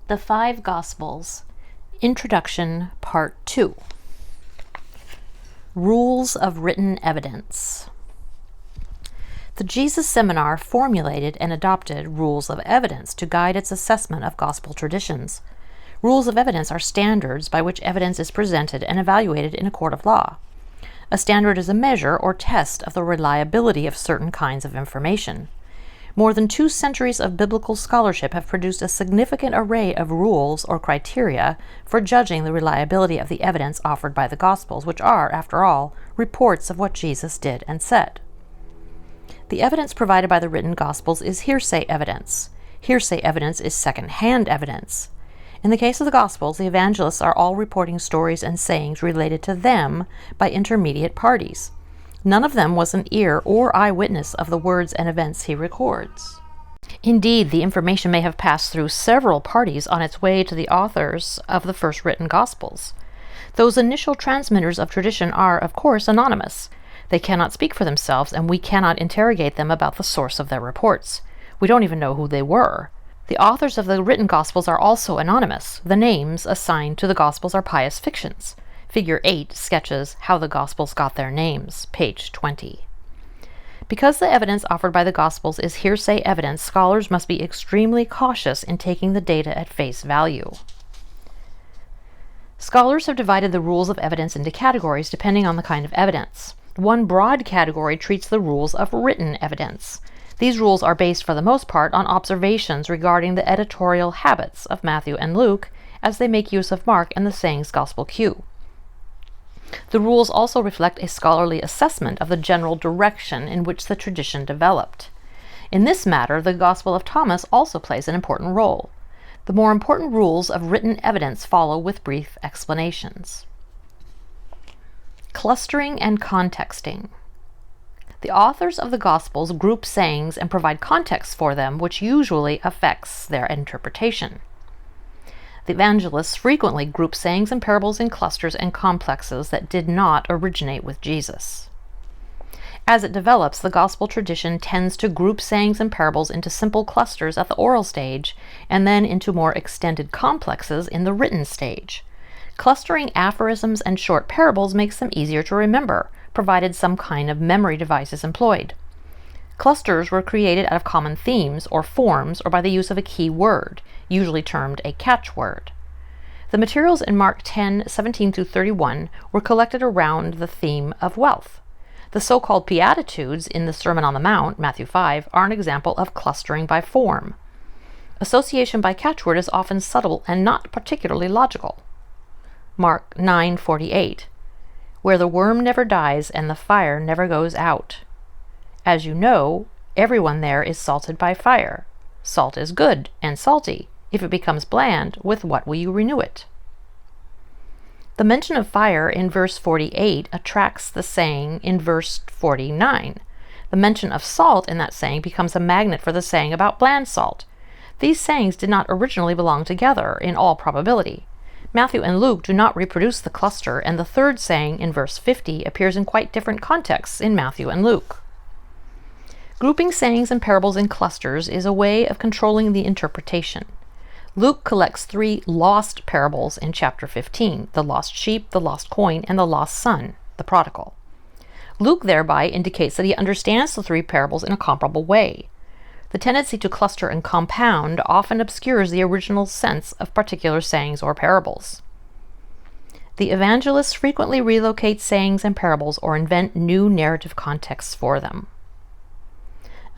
The Five Gospels, Introduction, Part 2. Rules of Written Evidence. The Jesus Seminar formulated and adopted rules of evidence to guide its assessment of gospel traditions. Rules of evidence are standards by which evidence is presented and evaluated in a court of law. A standard is a measure or test of the reliability of certain kinds of information. More than 2 centuries of biblical scholarship have produced a significant array of rules or criteria for judging the reliability of the evidence offered by the Gospels, which are, after all, reports of what Jesus did and said. The evidence provided by the written Gospels is hearsay evidence. Hearsay evidence is second-hand evidence. In the case of the Gospels, the evangelists are all reporting stories and sayings related to them by intermediate parties. None of them was an ear or eyewitness of the words and events he records. Indeed, the information may have passed through several parties on its way to the authors of the first written Gospels. Those initial transmitters of tradition are, of course, anonymous. They cannot speak for themselves, and we cannot interrogate them about the source of their reports. We don't even know who they were. The authors of the written Gospels are also anonymous. The names assigned to the Gospels are pious fictions. Figure 8 sketches how the Gospels got their names, page 20. Because the evidence offered by the Gospels is hearsay evidence, scholars must be extremely cautious in taking the data at face value. Scholars have divided the rules of evidence into categories depending on the kind of evidence. One broad category treats the rules of written evidence. These rules are based for the most part on observations regarding the editorial habits of Matthew and Luke as they make use of Mark and the sayings gospel cue. The rules also reflect a scholarly assessment of the general direction in which the tradition developed. In this matter, the Gospel of Thomas also plays an important role. The more important rules of written evidence follow with brief explanations. Clustering and contexting. The authors of the Gospels group sayings and provide context for them, which usually affects their interpretation. The evangelists frequently group sayings and parables in clusters and complexes that did not originate with Jesus. As it develops, the gospel tradition tends to group sayings and parables into simple clusters at the oral stage, and then into more extended complexes in the written stage. Clustering aphorisms and short parables makes them easier to remember, provided some kind of memory device is employed. Clusters were created out of common themes or forms or by the use of a key word, usually termed a catchword. The materials in Mark 10:17-31 were collected around the theme of wealth. The so-called Beatitudes in the Sermon on the Mount, Matthew 5, are an example of clustering by form. Association by catchword is often subtle and not particularly logical. Mark 9:48, where the worm never dies and the fire never goes out. As you know, everyone there is salted by fire. Salt is good and salty. If it becomes bland, with what will you renew it? The mention of fire in verse 48 attracts the saying in verse 49. The mention of salt in that saying becomes a magnet for the saying about bland salt. These sayings did not originally belong together, in all probability. Matthew and Luke do not reproduce the cluster, and the third saying in verse 50 appears in quite different contexts in Matthew and Luke. Grouping sayings and parables in clusters is a way of controlling the interpretation. Luke collects 3 lost parables in chapter 15, the lost sheep, the lost coin, and the lost son, the prodigal. Luke thereby indicates that he understands the 3 parables in a comparable way. The tendency to cluster and compound often obscures the original sense of particular sayings or parables. The evangelists frequently relocate sayings and parables or invent new narrative contexts for them.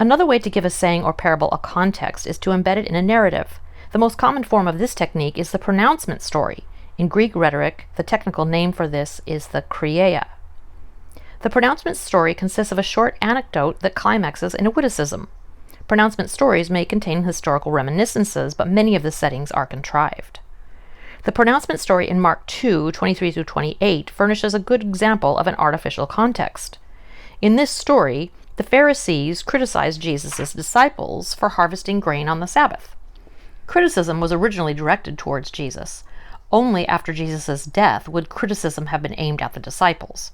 Another way to give a saying or parable a context is to embed it in a narrative. The most common form of this technique is the pronouncement story. In Greek rhetoric, the technical name for this is the krieia. The pronouncement story consists of a short anecdote that climaxes in a witticism. Pronouncement stories may contain historical reminiscences, but many of the settings are contrived. The pronouncement story in Mark 2:23-28 furnishes a good example of an artificial context. In this story, the Pharisees criticized Jesus' disciples for harvesting grain on the Sabbath. Criticism was originally directed towards Jesus. Only after Jesus' death would criticism have been aimed at the disciples.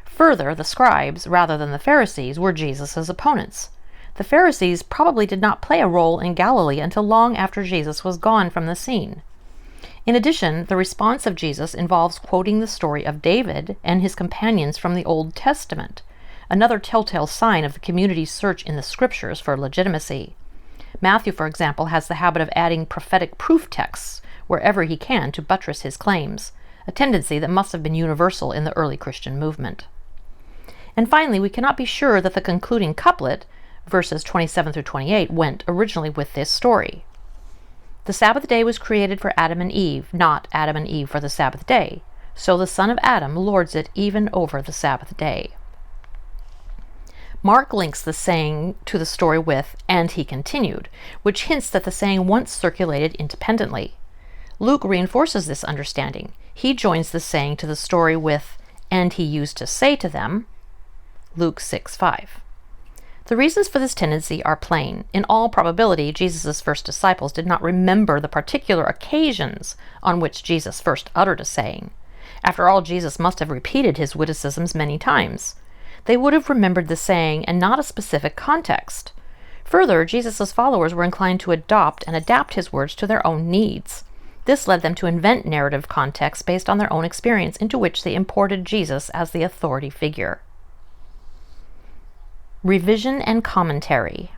Further, the scribes, rather than the Pharisees, were Jesus' opponents. The Pharisees probably did not play a role in Galilee until long after Jesus was gone from the scene. In addition, the response of Jesus involves quoting the story of David and his companions from the Old Testament, another telltale sign of the community's search in the scriptures for legitimacy. Matthew, for example, has the habit of adding prophetic proof texts wherever he can to buttress his claims, a tendency that must have been universal in the early Christian movement. And finally, we cannot be sure that the concluding couplet, verses 27 through 28, went originally with this story. The Sabbath day was created for Adam and Eve, not Adam and Eve for the Sabbath day. So the son of Adam lords it even over the Sabbath day. Mark links the saying to the story with, "and he continued," which hints that the saying once circulated independently. Luke reinforces this understanding. He joins the saying to the story with, "and he used to say to them," Luke 6:5. The reasons for this tendency are plain. In all probability, Jesus' first disciples did not remember the particular occasions on which Jesus first uttered a saying. After all, Jesus must have repeated his witticisms many times. They would have remembered the saying and not a specific context. Further, Jesus' followers were inclined to adopt and adapt his words to their own needs. This led them to invent narrative contexts based on their own experience, into which they imported Jesus as the authority figure. Revision and commentary.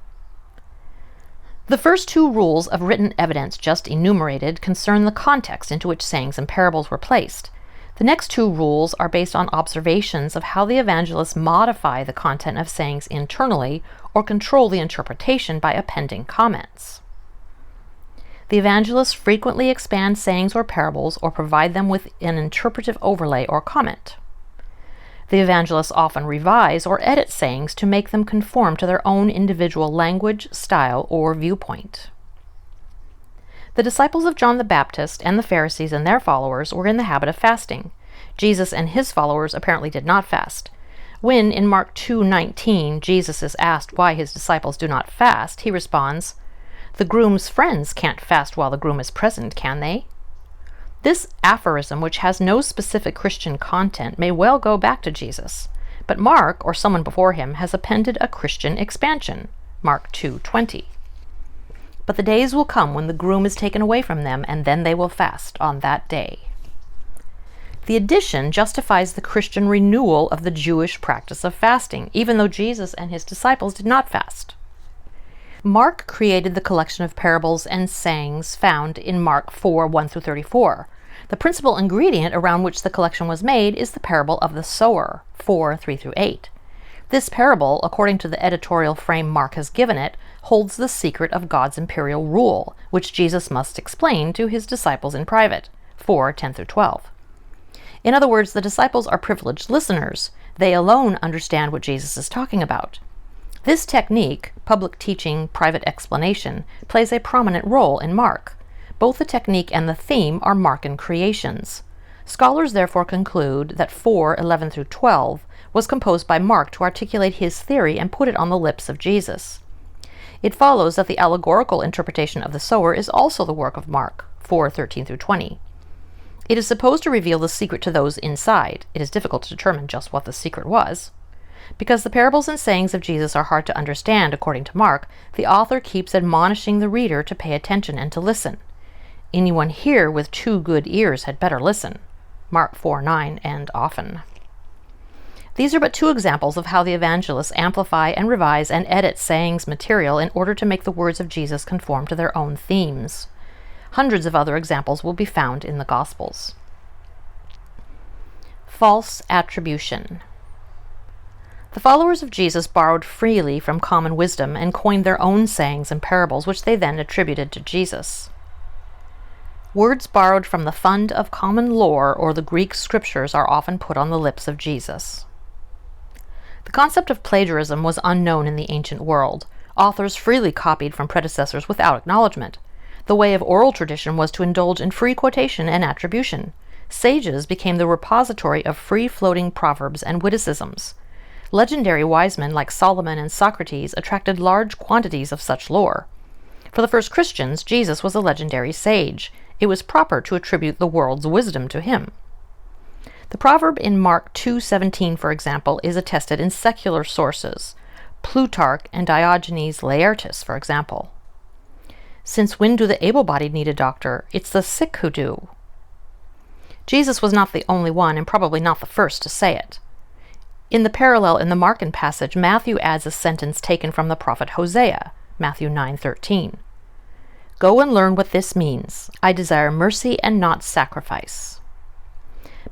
The first two rules of written evidence just enumerated concern the context into which sayings and parables were placed. The next two rules are based on observations of how the evangelists modify the content of sayings internally or control the interpretation by appending comments. The evangelists frequently expand sayings or parables or provide them with an interpretive overlay or comment. The evangelists often revise or edit sayings to make them conform to their own individual language, style, or viewpoint. The disciples of John the Baptist and the Pharisees and their followers were in the habit of fasting. Jesus and his followers apparently did not fast. When, in Mark 2:19, Jesus is asked why his disciples do not fast, he responds, "The groom's friends can't fast while the groom is present, can they?" This aphorism, which has no specific Christian content, may well go back to Jesus. But Mark, or someone before him, has appended a Christian expansion, Mark 2:20. "But the days will come when the groom is taken away from them, and then they will fast on that day." The addition justifies the Christian renewal of the Jewish practice of fasting, even though Jesus and his disciples did not fast. Mark created the collection of parables and sayings found in Mark 4:1-34. The principal ingredient around which the collection was made is the parable of the sower, 4:3-8. This parable, according to the editorial frame Mark has given it, holds the secret of God's imperial rule, which Jesus must explain to his disciples in private, 4:10-12. In other words, the disciples are privileged listeners. They alone understand what Jesus is talking about. This technique, public teaching, private explanation, plays a prominent role in Mark. Both the technique and the theme are Markan creations. Scholars therefore conclude that 4:11-12 was composed by Mark to articulate his theory and put it on the lips of Jesus. It follows that the allegorical interpretation of the sower is also the work of Mark, 4:13-20. It is supposed to reveal the secret to those inside. It is difficult to determine just what the secret was. Because the parables and sayings of Jesus are hard to understand, according to Mark, the author keeps admonishing the reader to pay attention and to listen. "Anyone here with 2 good ears had better listen," Mark 4:9, and often. These are but 2 examples of how the evangelists amplify and revise and edit sayings material in order to make the words of Jesus conform to their own themes. Hundreds of other examples will be found in the Gospels. False attribution. The followers of Jesus borrowed freely from common wisdom and coined their own sayings and parables, which they then attributed to Jesus. Words borrowed from the fund of common lore or the Greek scriptures are often put on the lips of Jesus. The concept of plagiarism was unknown in the ancient world. Authors freely copied from predecessors without acknowledgement. The way of oral tradition was to indulge in free quotation and attribution. Sages became the repository of free-floating proverbs and witticisms. Legendary wise men like Solomon and Socrates attracted large quantities of such lore. For the first Christians, Jesus was a legendary sage. It was proper to attribute the world's wisdom to him. The proverb in Mark 2:17, for example, is attested in secular sources. Plutarch and Diogenes Laertius, for example. Since when do the able-bodied need a doctor? It's the sick who do. Jesus was not the only one, and probably not the first to say it. In the parallel in the Markan passage, Matthew adds a sentence taken from the prophet Hosea, Matthew 9:13. Go and learn what this means. I desire mercy and not sacrifice.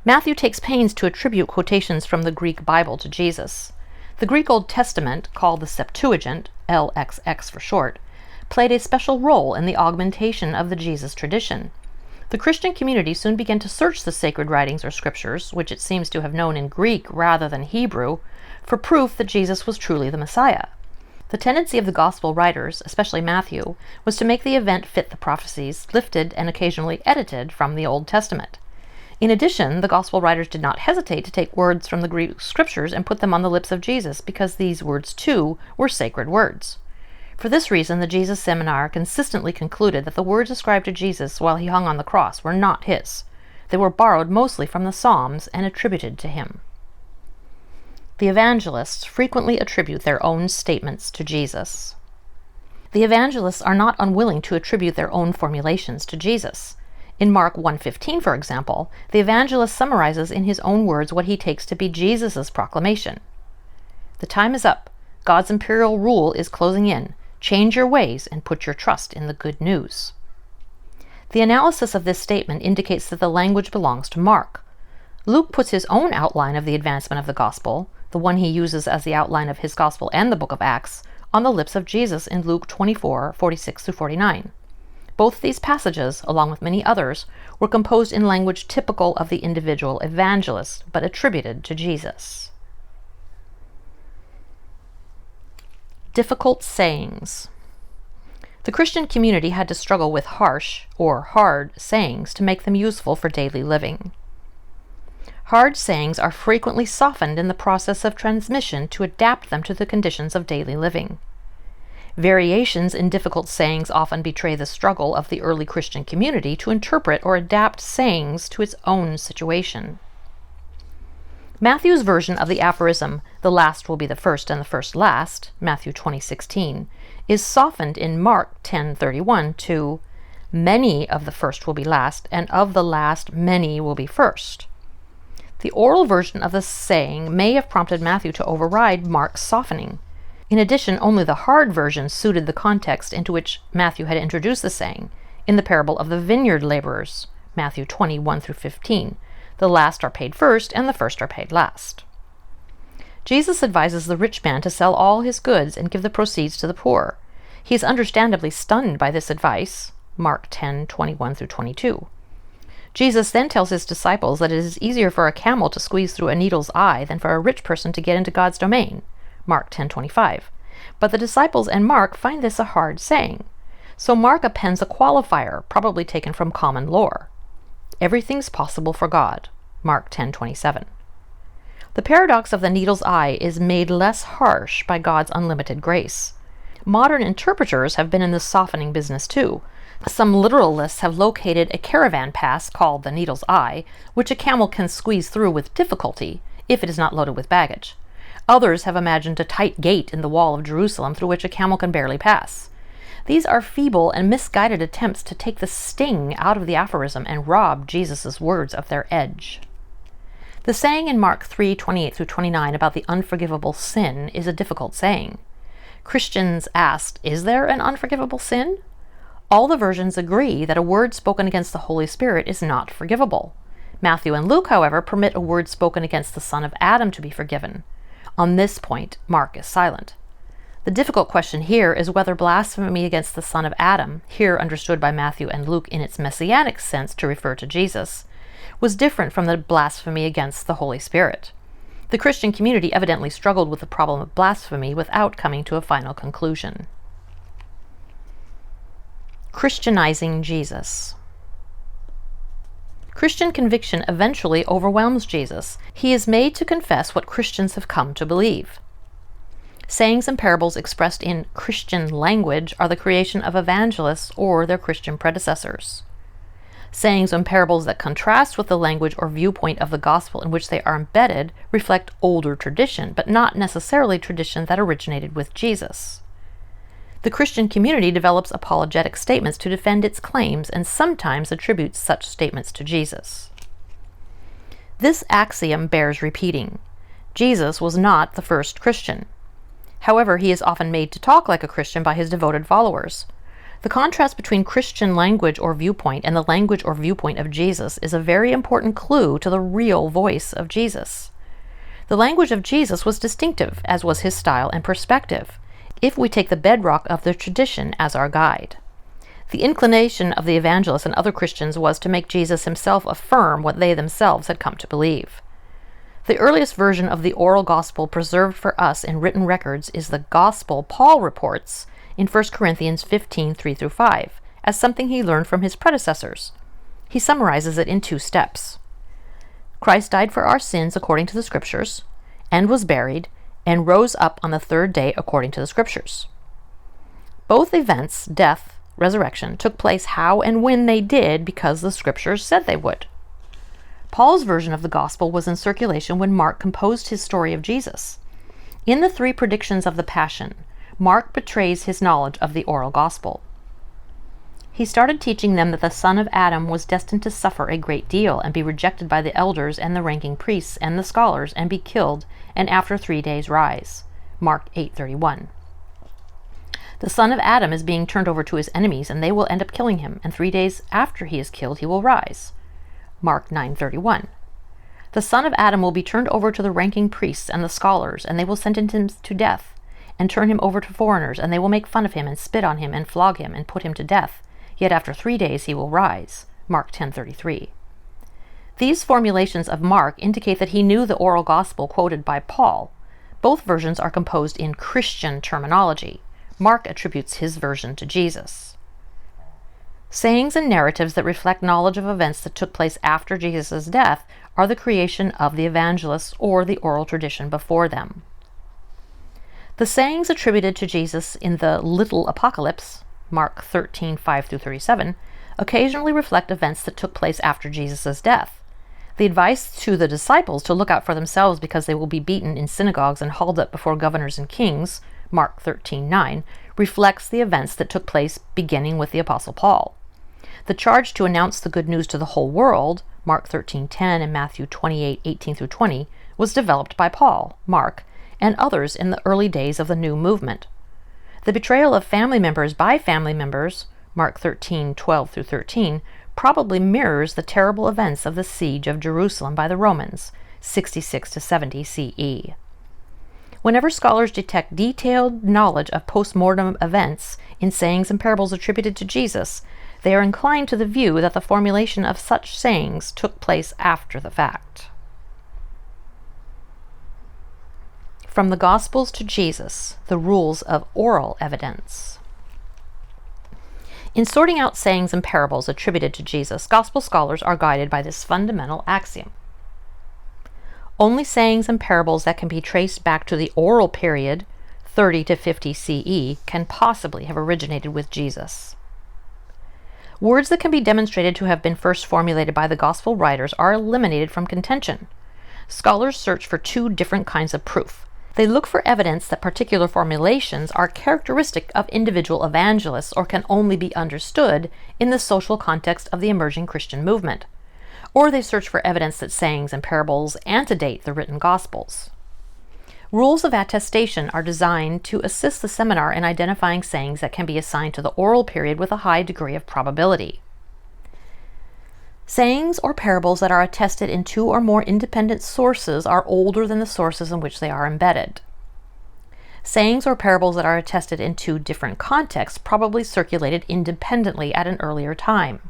Matthew takes pains to attribute quotations from the Greek Bible to Jesus. The Greek Old Testament, called the Septuagint, LXX for short, played a special role in the augmentation of the Jesus tradition. The Christian community soon began to search the sacred writings or scriptures, which it seems to have known in Greek rather than Hebrew, for proof that Jesus was truly the Messiah. The tendency of the Gospel writers, especially Matthew, was to make the event fit the prophecies, lifted and occasionally edited from the Old Testament. In addition, the Gospel writers did not hesitate to take words from the Greek scriptures and put them on the lips of Jesus, because these words, too, were sacred words. For this reason, the Jesus Seminar consistently concluded that the words ascribed to Jesus while he hung on the cross were not his. They were borrowed mostly from the Psalms and attributed to him. The evangelists frequently attribute their own statements to Jesus. The evangelists are not unwilling to attribute their own formulations to Jesus. In Mark 1:15, for example, the evangelist summarizes in his own words what he takes to be Jesus' proclamation. The time is up. God's imperial rule is closing in. Change your ways and put your trust in the good news. The analysis of this statement indicates that the language belongs to Mark. Luke puts his own outline of the advancement of the gospel, the one he uses as the outline of his gospel and the book of Acts, on the lips of Jesus in Luke 24:46-49. Both these passages, along with many others, were composed in language typical of the individual evangelist, but attributed to Jesus. Difficult sayings. The Christian community had to struggle with harsh, or hard, sayings to make them useful for daily living. Hard sayings are frequently softened in the process of transmission to adapt them to the conditions of daily living. Variations in difficult sayings often betray the struggle of the early Christian community to interpret or adapt sayings to its own situation. Matthew's version of the aphorism, "The last will be the first and the first last," Matthew 20:16, is softened in Mark 10:31 to, "Many of the first will be last, and of the last many will be first." The oral version of the saying may have prompted Matthew to override Mark's softening. In addition, only the hard version suited the context into which Matthew had introduced the saying, in the parable of the vineyard laborers, Matthew 20:1-15. The last are paid first, and the first are paid last. Jesus advises the rich man to sell all his goods and give the proceeds to the poor. He is understandably stunned by this advice, Mark 10:21-22. Jesus then tells his disciples that it is easier for a camel to squeeze through a needle's eye than for a rich person to get into God's domain, Mark 10:25. But the disciples and Mark find this a hard saying. So Mark appends a qualifier, probably taken from common lore. Everything's possible for God, Mark 10:27. The paradox of the needle's eye is made less harsh by God's unlimited grace. Modern interpreters have been in the softening business too. Some literalists have located a caravan pass called the needle's eye, which a camel can squeeze through with difficulty if it is not loaded with baggage. Others have imagined a tight gate in the wall of Jerusalem through which a camel can barely pass. These are feeble and misguided attempts to take the sting out of the aphorism and rob Jesus' words of their edge. The saying in Mark 3:28-29 about the unforgivable sin is a difficult saying. Christians asked, is there an unforgivable sin? All the versions agree that a word spoken against the Holy Spirit is not forgivable. Matthew and Luke, however, permit a word spoken against the son of Adam to be forgiven. On this point, Mark is silent. The difficult question here is whether blasphemy against the son of Adam, here understood by Matthew and Luke in its messianic sense to refer to Jesus, was different from the blasphemy against the Holy Spirit. The Christian community evidently struggled with the problem of blasphemy without coming to a final conclusion. Christianizing Jesus. Christian conviction eventually overwhelms Jesus. He is made to confess what Christians have come to believe. Sayings and parables expressed in Christian language are the creation of evangelists or their Christian predecessors. Sayings and parables that contrast with the language or viewpoint of the gospel in which they are embedded reflect older tradition, but not necessarily tradition that originated with Jesus. The Christian community develops apologetic statements to defend its claims and sometimes attributes such statements to Jesus. This axiom bears repeating. Jesus was not the first Christian. However, he is often made to talk like a Christian by his devoted followers. The contrast between Christian language or viewpoint and the language or viewpoint of Jesus is a very important clue to the real voice of Jesus. The language of Jesus was distinctive, as was his style and perspective, if we take the bedrock of the tradition as our guide. The inclination of the evangelists and other Christians was to make Jesus himself affirm what they themselves had come to believe. The earliest version of the oral gospel preserved for us in written records is the gospel Paul reports in 1 Corinthians 15, 3-5, as something he learned from his predecessors. He summarizes it in 2 steps. Christ died for our sins according to the Scriptures, and was buried, and rose up on the 3rd day according to the Scriptures. Both events, death, resurrection, took place how and when they did because the Scriptures said they would. Paul's version of the gospel was in circulation when Mark composed his story of Jesus. In the 3 predictions of the Passion, Mark betrays his knowledge of the oral gospel. He started teaching them that the son of Adam was destined to suffer a great deal and be rejected by the elders and the ranking priests and the scholars and be killed, and after 3 days rise. Mark 8:31. The son of Adam is being turned over to his enemies, and they will end up killing him, and 3 days after he is killed, he will rise. Mark 9:31. The son of Adam will be turned over to the ranking priests and the scholars, and they will sentence him to death, and turn him over to foreigners, and they will make fun of him, and spit on him, and flog him, and put him to death. Yet after 3 days he will rise. Mark 10:33. These formulations of Mark indicate that he knew the oral gospel quoted by Paul. Both versions are composed in Christian terminology. Mark attributes his version to Jesus. Sayings and narratives that reflect knowledge of events that took place after Jesus' death are the creation of the evangelists or the oral tradition before them. The sayings attributed to Jesus in the Little Apocalypse, Mark 13:5-37, occasionally reflect events that took place after Jesus' death. The advice to the disciples to look out for themselves because they will be beaten in synagogues and hauled up before governors and kings, Mark 13:9, reflects the events that took place beginning with the Apostle Paul. The charge to announce the good news to the whole world, Mark 13:10 and Matthew 28:18-20, was developed by Paul, Mark, and others in the early days of the new movement. The betrayal of family members by family members, Mark 13:12-13, probably mirrors the terrible events of the siege of Jerusalem by the Romans, 66-70 CE. Whenever scholars detect detailed knowledge of post-mortem events in sayings and parables attributed to Jesus, they are inclined to the view that the formulation of such sayings took place after the fact. From the Gospels to Jesus, the rules of oral evidence. In sorting out sayings and parables attributed to Jesus, Gospel scholars are guided by this fundamental axiom. Only sayings and parables that can be traced back to the oral period, 30 to 50 CE, can possibly have originated with Jesus. Words that can be demonstrated to have been first formulated by the Gospel writers are eliminated from contention. Scholars search for 2 different kinds of proof. They look for evidence that particular formulations are characteristic of individual evangelists or can only be understood in the social context of the emerging Christian movement. Or they search for evidence that sayings and parables antedate the written Gospels. Rules of attestation are designed to assist the seminar in identifying sayings that can be assigned to the oral period with a high degree of probability. Sayings or parables that are attested in 2 or more independent sources are older than the sources in which they are embedded. Sayings or parables that are attested in 2 different contexts probably circulated independently at an earlier time.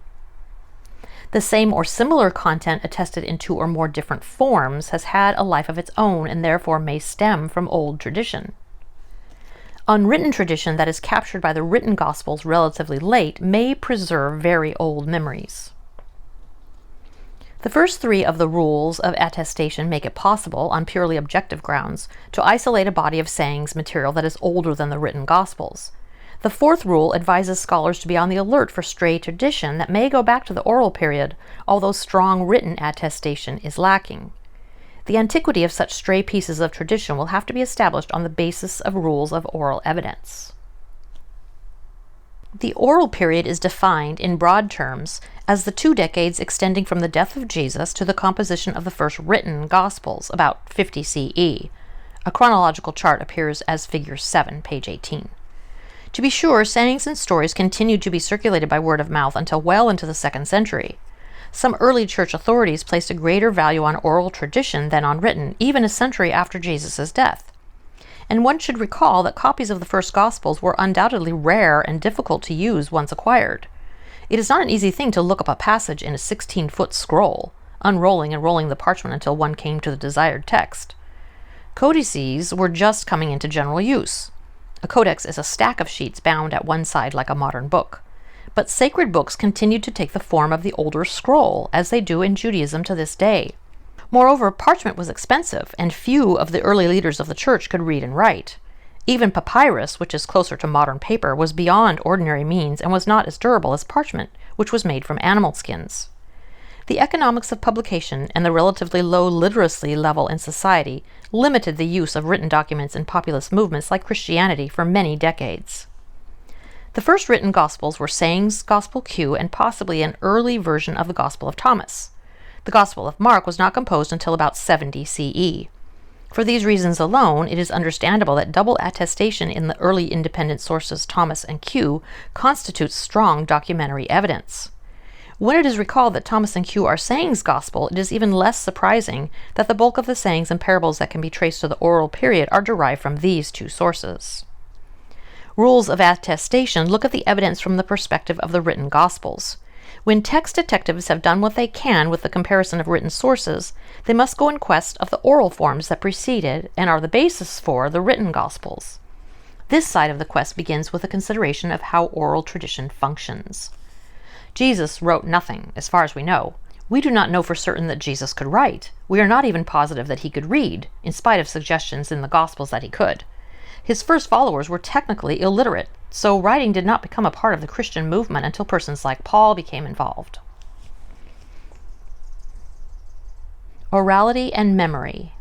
The same or similar content attested in 2 or more different forms has had a life of its own and therefore may stem from old tradition. Unwritten tradition that is captured by the written Gospels relatively late may preserve very old memories. The first 3 of the rules of attestation make it possible, on purely objective grounds, to isolate a body of sayings material that is older than the written Gospels. The fourth rule advises scholars to be on the alert for stray tradition that may go back to the oral period, although strong written attestation is lacking. The antiquity of such stray pieces of tradition will have to be established on the basis of rules of oral evidence. The oral period is defined in broad terms as the 2 decades extending from the death of Jesus to the composition of the first written Gospels, about 50 CE. A chronological chart appears as Figure 7, page 18. To be sure, sayings and stories continued to be circulated by word of mouth until well into the 2nd century. Some early church authorities placed a greater value on oral tradition than on written, even a century after Jesus' death. And one should recall that copies of the first Gospels were undoubtedly rare and difficult to use once acquired. It is not an easy thing to look up a passage in a 16-foot scroll, unrolling and rolling the parchment until one came to the desired text. Codices were just coming into general use. A codex is a stack of sheets bound at one side like a modern book. But sacred books continued to take the form of the older scroll, as they do in Judaism to this day. Moreover, parchment was expensive, and few of the early leaders of the church could read and write. Even papyrus, which is closer to modern paper, was beyond ordinary means and was not as durable as parchment, which was made from animal skins. The economics of publication and the relatively low literacy level in society limited the use of written documents in populist movements like Christianity for many decades. The first written Gospels were Sayings, Gospel Q, and possibly an early version of the Gospel of Thomas. The Gospel of Mark was not composed until about 70 CE. For these reasons alone, it is understandable that double attestation in the early independent sources Thomas and Q constitutes strong documentary evidence. When it is recalled that Thomas and Q are Sayings Gospel, it is even less surprising that the bulk of the sayings and parables that can be traced to the oral period are derived from these 2 sources. Rules of attestation look at the evidence from the perspective of the written Gospels. When text detectives have done what they can with the comparison of written sources, they must go in quest of the oral forms that preceded and are the basis for the written Gospels. This side of the quest begins with a consideration of how oral tradition functions. Jesus wrote nothing, as far as we know. We do not know for certain that Jesus could write. We are not even positive that he could read, in spite of suggestions in the Gospels that he could. His first followers were technically illiterate, so writing did not become a part of the Christian movement until persons like Paul became involved. Orality and memory.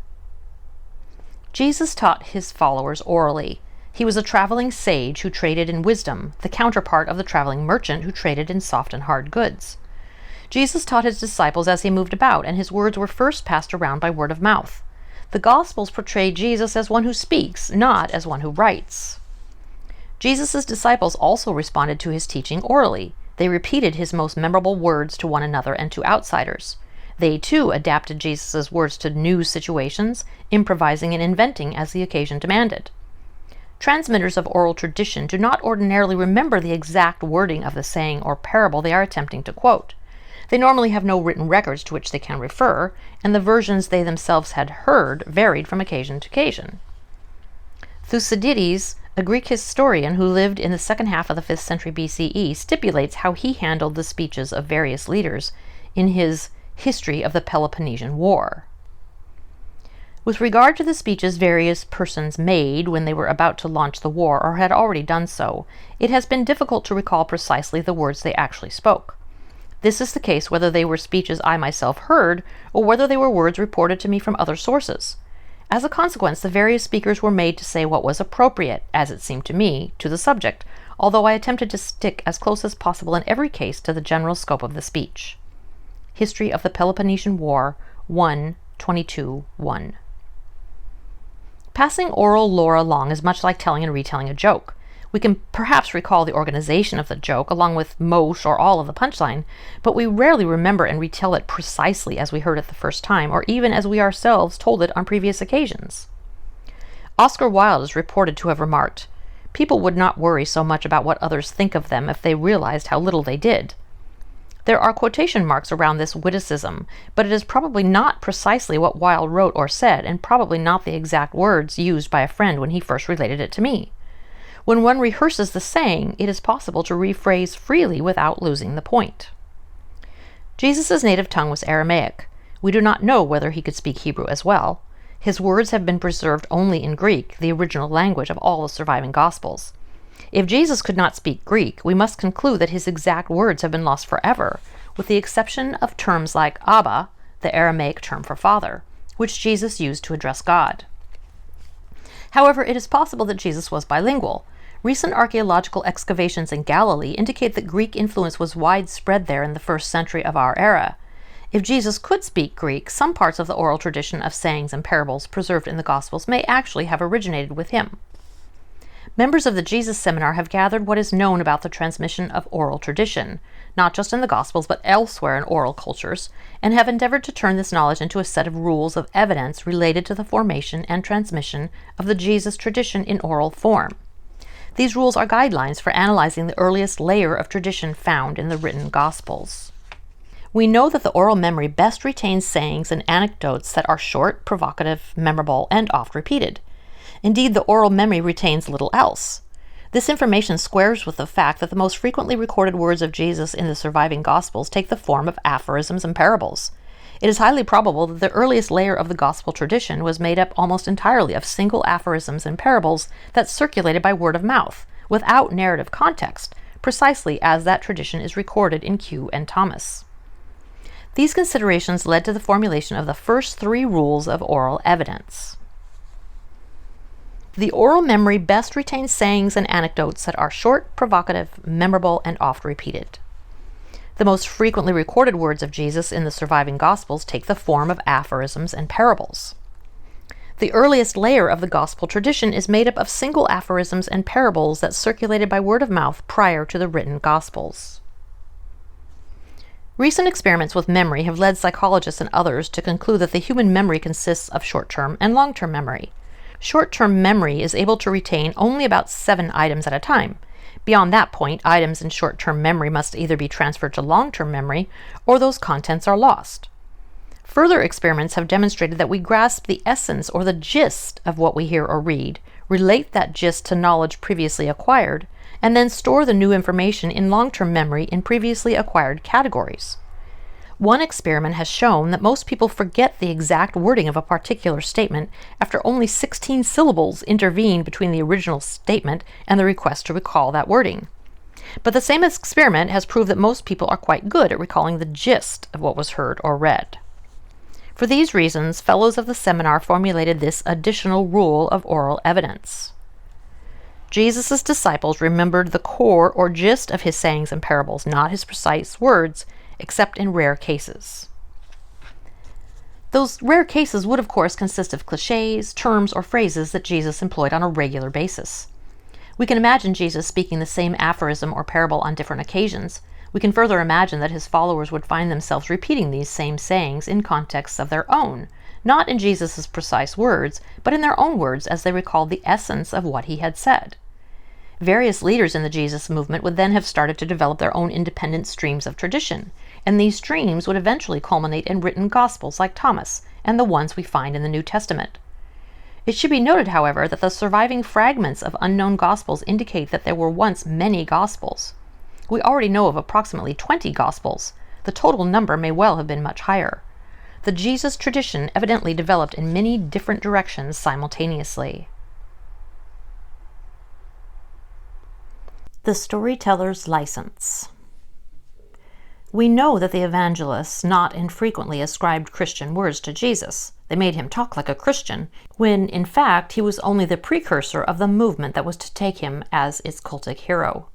Jesus taught his followers orally. He was a traveling sage who traded in wisdom, the counterpart of the traveling merchant who traded in soft and hard goods. Jesus taught his disciples as he moved about, and his words were first passed around by word of mouth. The Gospels portray Jesus as one who speaks, not as one who writes. Jesus' disciples also responded to his teaching orally. They repeated his most memorable words to one another and to outsiders. They, too, adapted Jesus' words to new situations, improvising and inventing as the occasion demanded. Transmitters of oral tradition do not ordinarily remember the exact wording of the saying or parable they are attempting to quote. They normally have no written records to which they can refer, and the versions they themselves had heard varied from occasion to occasion. Thucydides, a Greek historian who lived in the second half of the 5th century BCE, stipulates how he handled the speeches of various leaders in his History of the Peloponnesian War. With regard to the speeches various persons made when they were about to launch the war or had already done so, it has been difficult to recall precisely the words they actually spoke. This is the case whether they were speeches I myself heard, or whether they were words reported to me from other sources. As a consequence, the various speakers were made to say what was appropriate, as it seemed to me, to the subject, although I attempted to stick as close as possible in every case to the general scope of the speech. History of the Peloponnesian War, 1:22-1. Passing oral lore along is much like telling and retelling a joke. We can perhaps recall the organization of the joke, along with most or all of the punchline, but we rarely remember and retell it precisely as we heard it the first time, or even as we ourselves told it on previous occasions. Oscar Wilde is reported to have remarked, "People would not worry so much about what others think of them if they realized how little they did." There are quotation marks around this witticism, but it is probably not precisely what Wilde wrote or said, and probably not the exact words used by a friend when he first related it to me. When one rehearses the saying, it is possible to rephrase freely without losing the point. Jesus' native tongue was Aramaic. We do not know whether he could speak Hebrew as well. His words have been preserved only in Greek, the original language of all the surviving Gospels. If Jesus could not speak Greek, we must conclude that his exact words have been lost forever, with the exception of terms like Abba, the Aramaic term for father, which Jesus used to address God. However, it is possible that Jesus was bilingual. Recent archaeological excavations in Galilee indicate that Greek influence was widespread there in the 1st century of our era. If Jesus could speak Greek, some parts of the oral tradition of sayings and parables preserved in the Gospels may actually have originated with him. Members of the Jesus Seminar have gathered what is known about the transmission of oral tradition, not just in the Gospels but elsewhere in oral cultures, and have endeavored to turn this knowledge into a set of rules of evidence related to the formation and transmission of the Jesus tradition in oral form. These rules are guidelines for analyzing the earliest layer of tradition found in the written Gospels. We know that the oral memory best retains sayings and anecdotes that are short, provocative, memorable, and oft repeated. Indeed, the oral memory retains little else. This information squares with the fact that the most frequently recorded words of Jesus in the surviving Gospels take the form of aphorisms and parables. It is highly probable that the earliest layer of the Gospel tradition was made up almost entirely of single aphorisms and parables that circulated by word of mouth, without narrative context, precisely as that tradition is recorded in Q and Thomas. These considerations led to the formulation of the first 3 rules of oral evidence. The oral memory best retains sayings and anecdotes that are short, provocative, memorable, and oft repeated. The most frequently recorded words of Jesus in the surviving Gospels take the form of aphorisms and parables. The earliest layer of the Gospel tradition is made up of single aphorisms and parables that circulated by word of mouth prior to the written Gospels. Recent experiments with memory have led psychologists and others to conclude that the human memory consists of short-term and long-term memory. Short-term memory is able to retain only about 7 items at a time. Beyond that point, items in short-term memory must either be transferred to long-term memory or those contents are lost. Further experiments have demonstrated that we grasp the essence or the gist of what we hear or read, relate that gist to knowledge previously acquired, and then store the new information in long-term memory in previously acquired categories. One experiment has shown that most people forget the exact wording of a particular statement after only 16 syllables intervene between the original statement and the request to recall that wording. But the same experiment has proved that most people are quite good at recalling the gist of what was heard or read. For these reasons, fellows of the seminar formulated this additional rule of oral evidence. Jesus' disciples remembered the core or gist of his sayings and parables, not his precise words, except in rare cases. Those rare cases would, of course, consist of cliches, terms, or phrases that Jesus employed on a regular basis. We can imagine Jesus speaking the same aphorism or parable on different occasions. We can further imagine that his followers would find themselves repeating these same sayings in contexts of their own, not in Jesus' precise words, but in their own words as they recalled the essence of what he had said. Various leaders in the Jesus movement would then have started to develop their own independent streams of tradition, and these streams would eventually culminate in written Gospels like Thomas and the ones we find in the New Testament. It should be noted, however, that the surviving fragments of unknown Gospels indicate that there were once many Gospels. We already know of approximately 20 Gospels. The total number may well have been much higher. The Jesus tradition evidently developed in many different directions simultaneously. The storyteller's license. We know that the evangelists not infrequently ascribed Christian words to Jesus. They made him talk like a Christian, when in fact he was only the precursor of the movement that was to take him as its cultic hero.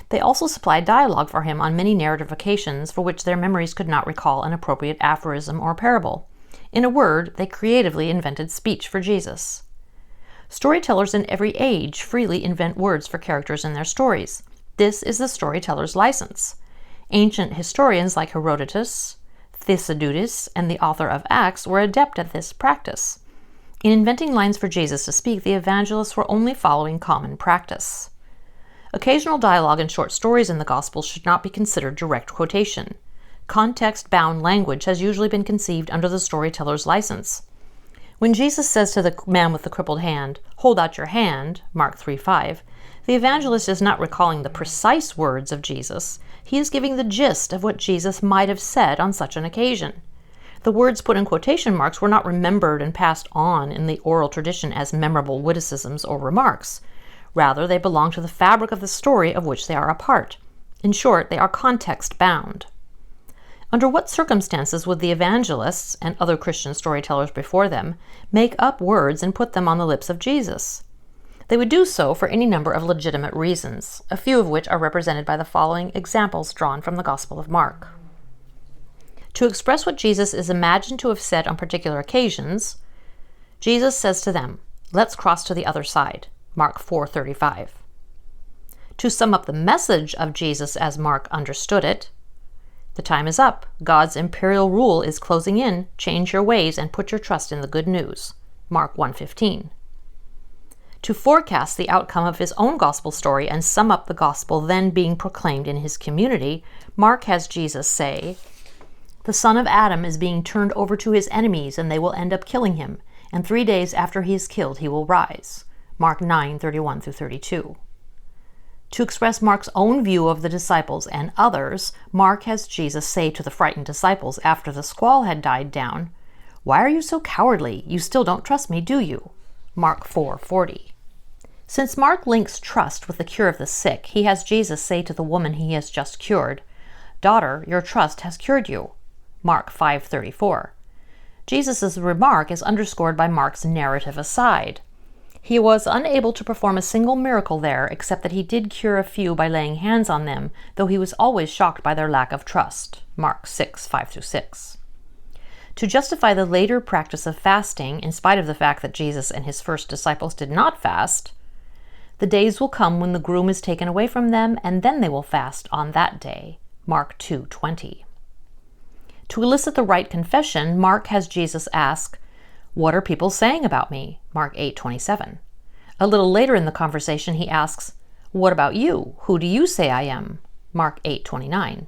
They also supplied dialogue for him on many narrative occasions for which their memories could not recall an appropriate aphorism or parable. In a word, they creatively invented speech for Jesus. Storytellers in every age freely invent words for characters in their stories. This is the storyteller's license. Ancient historians like Herodotus, Thucydides, and the author of Acts were adept at this practice. In inventing lines for Jesus to speak, the evangelists were only following common practice. Occasional dialogue and short stories in the Gospels should not be considered direct quotation. Context-bound language has usually been conceived under the storyteller's license. When Jesus says to the man with the crippled hand, "Hold out your hand," Mark 3:5, the evangelist is not recalling the precise words of Jesus. He is giving the gist of what Jesus might have said on such an occasion. The words put in quotation marks were not remembered and passed on in the oral tradition as memorable witticisms or remarks. Rather, they belong to the fabric of the story of which they are a part. In short, they are context-bound. Under what circumstances would the evangelists, and other Christian storytellers before them, make up words and put them on the lips of Jesus? They would do so for any number of legitimate reasons, a few of which are represented by the following examples drawn from the Gospel of Mark. To express what Jesus is imagined to have said on particular occasions, Jesus says to them, "Let's cross to the other side," Mark 4:35. To sum up the message of Jesus as Mark understood it, "The time is up. God's imperial rule is closing in. Change your ways and put your trust in the good news," Mark 1:15. To forecast the outcome of his own gospel story and sum up the gospel then being proclaimed in his community, Mark has Jesus say, "The son of Adam is being turned over to his enemies, and they will end up killing him, and 3 days after he is killed he will rise," Mark 9:31-32. To express Mark's own view of the disciples and others, Mark has Jesus say to the frightened disciples after the squall had died down, "Why are you so cowardly? You still don't trust me, do you?" Mark 4:40. Since Mark links trust with the cure of the sick, he has Jesus say to the woman he has just cured, "Daughter, your trust has cured you," Mark 5:34. Jesus' remark is underscored by Mark's narrative aside. He was unable to perform a single miracle there, except that he did cure a few by laying hands on them, though he was always shocked by their lack of trust. Mark 6:5-6. To justify the later practice of fasting, in spite of the fact that Jesus and his first disciples did not fast, "The days will come when the groom is taken away from them, and then they will fast on that day," Mark 2:20. To elicit the right confession, Mark has Jesus ask, "What are people saying about me?" Mark 8:27. A little later in the conversation, he asks, "What about you? Who do you say I am?" Mark 8:29.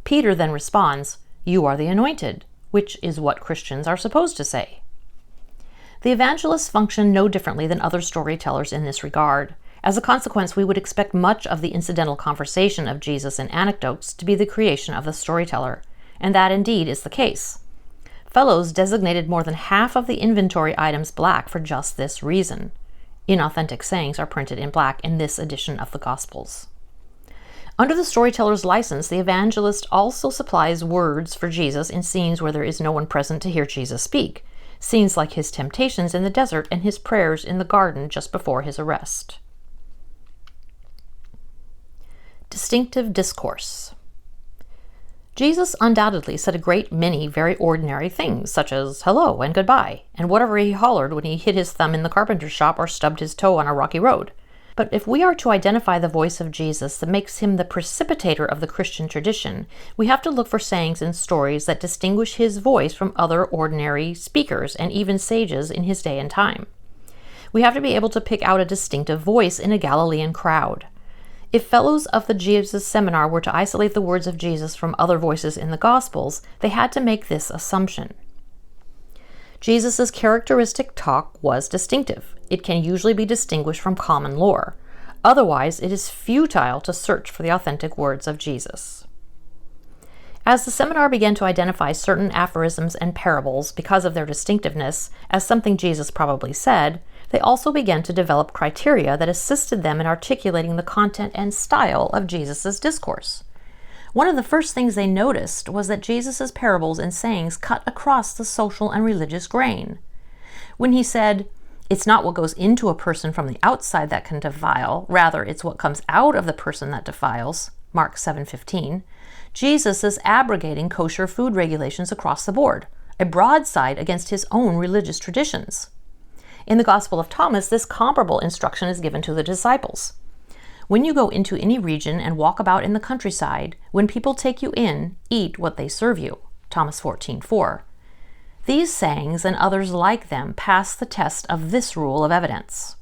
Peter then responds, "You are the anointed," which is what Christians are supposed to say. The evangelists function no differently than other storytellers in this regard. As a consequence, we would expect much of the incidental conversation of Jesus and anecdotes to be the creation of the storyteller, and that indeed is the case. Fellows designated more than half of the inventory items black for just this reason. Inauthentic sayings are printed in black in this edition of the Gospels. Under the storyteller's license, the evangelist also supplies words for Jesus in scenes where there is no one present to hear Jesus speak, scenes like his temptations in the desert and his prayers in the garden just before his arrest. Distinctive discourse. Jesus undoubtedly said a great many very ordinary things, such as hello and goodbye, and whatever he hollered when he hit his thumb in the carpenter's shop or stubbed his toe on a rocky road. But if we are to identify the voice of Jesus that makes him the precipitator of the Christian tradition, we have to look for sayings and stories that distinguish his voice from other ordinary speakers and even sages in his day and time. We have to be able to pick out a distinctive voice in a Galilean crowd. If fellows of the Jesus Seminar were to isolate the words of Jesus from other voices in the Gospels, they had to make this assumption. Jesus' characteristic talk was distinctive. It can usually be distinguished from common lore. Otherwise, it is futile to search for the authentic words of Jesus. As the seminar began to identify certain aphorisms and parables because of their distinctiveness as something Jesus probably said, they also began to develop criteria that assisted them in articulating the content and style of Jesus' discourse. One of the first things they noticed was that Jesus' parables and sayings cut across the social and religious grain. When he said, "It's not what goes into a person from the outside that can defile, rather it's what comes out of the person that defiles," Mark 7:15, Jesus is abrogating kosher food regulations across the board, a broadside against his own religious traditions. In the Gospel of Thomas, this comparable instruction is given to the disciples. When you go into any region and walk about in the countryside, when people take you in, eat what they serve you. Thomas 14:4. These sayings and others like them pass the test of this rule of evidence.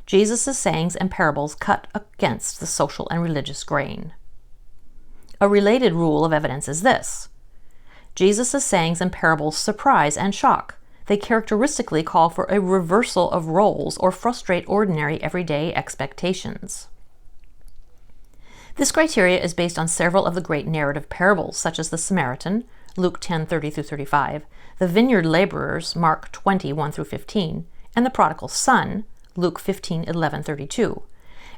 Jesus' sayings and parables cut against the social and religious grain. A related rule of evidence is this. Jesus' sayings and parables surprise and shock. They characteristically call for a reversal of roles or frustrate ordinary everyday expectations. This criteria is based on several of the great narrative parables, such as the Samaritan, Luke 10:30-35, the vineyard laborers, Mark 20:1-15, and the prodigal son, Luke 15:11-32,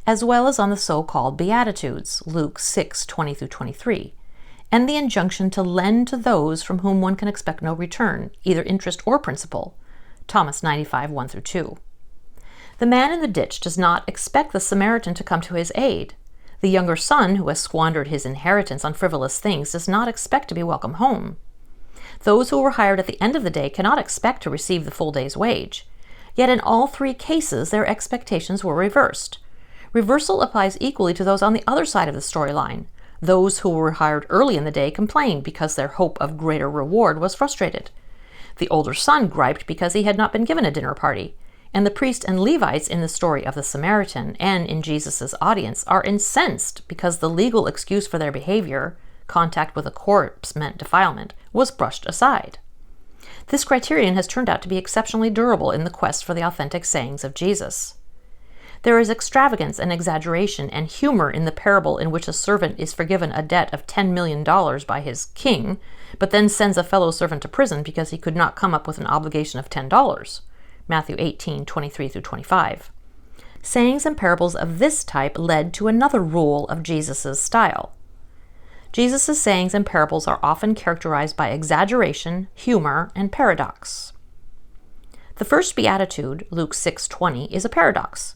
as well as on the so-called Beatitudes, Luke 6:20-23, and the injunction to lend to those from whom one can expect no return, either interest or principal, Thomas 95:1-2. The man in the ditch does not expect the Samaritan to come to his aid. The younger son, who has squandered his inheritance on frivolous things, does not expect to be welcome home. Those who were hired at the end of the day cannot expect to receive the full day's wage. Yet in all three cases, their expectations were reversed. Reversal applies equally to those on the other side of the storyline. Those who were hired early in the day complained because their hope of greater reward was frustrated. The older son griped because he had not been given a dinner party. And the priest and Levites in the story of the Samaritan and in Jesus' audience are incensed because the legal excuse for their behavior, contact with a corpse meant defilement, was brushed aside. This criterion has turned out to be exceptionally durable in the quest for the authentic sayings of Jesus. There is extravagance and exaggeration and humor in the parable in which a servant is forgiven a debt of $10 million by his king, but then sends a fellow servant to prison because he could not come up with an obligation of $10. Matthew 18:23-25. Sayings and parables of this type led to another rule of Jesus' style. Jesus' sayings and parables are often characterized by exaggeration, humor, and paradox. The first beatitude, Luke 6:20, is a paradox.